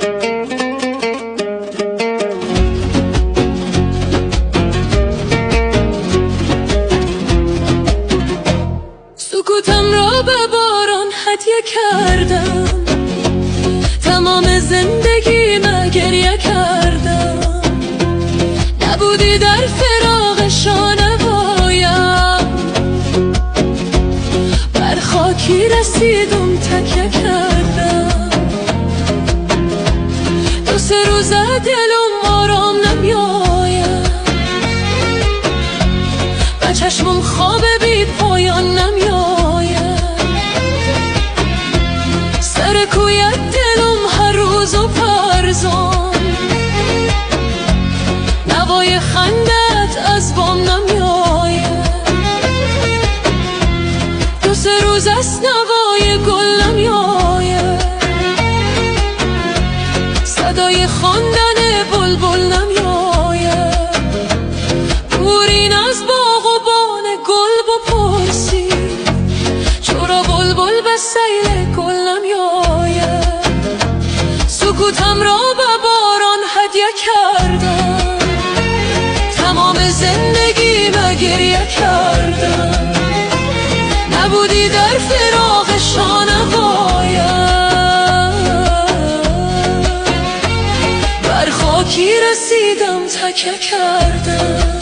سکوتم را به باران هدیه کردم، تمام زندگیم گریه کردم. نبودی در فراق شانه‌هایم، بر خاکی رسیدم تکیه کردم. دو سه روز دلم آرام نمیاید، و چشمم خواب بی پایان نمیاید. سر کویت دلم هر روز و پرزان، نوای خندت از بام نمیاید. دو سه روز از نوای گل نمیاید، صدای خواندن بلبل نمیاید. دورین از باغ و بان گل بپرسی، چرا بلبل به سیل گل نمیاید. سکوتم را به باران هدیه کردم، تمام زندگیم گریه کردم. نبودی در فراق شانه‌هایم، بر خاکی رسیدم تکیه کردم.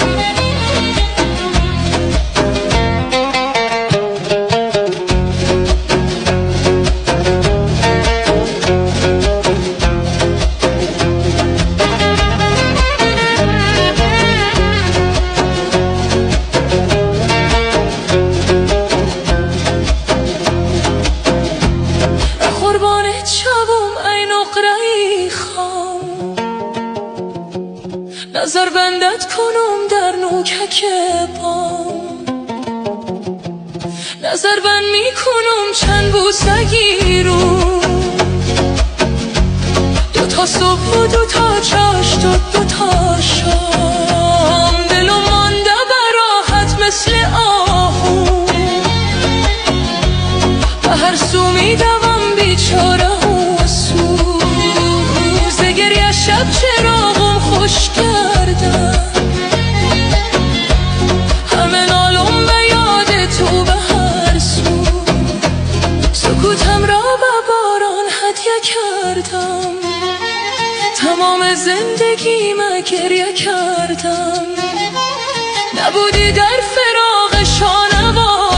نظر بندت کنم در نوکک پام، نظر بند می کنم چند بوسگی رو. دو تا صبح و دو تا چاشت و دو تا شام، دلم مانده براحت مثل آهو. به هر سو می دوم بیچاره و سوز، گریه شب چراغم خوش کردم. همه نالم به یاد تو به هر سو. سکوتم را به باران هدیه کردم، تمام زندگیم گریه کردم. نبودی در فراق شانه‌هایم،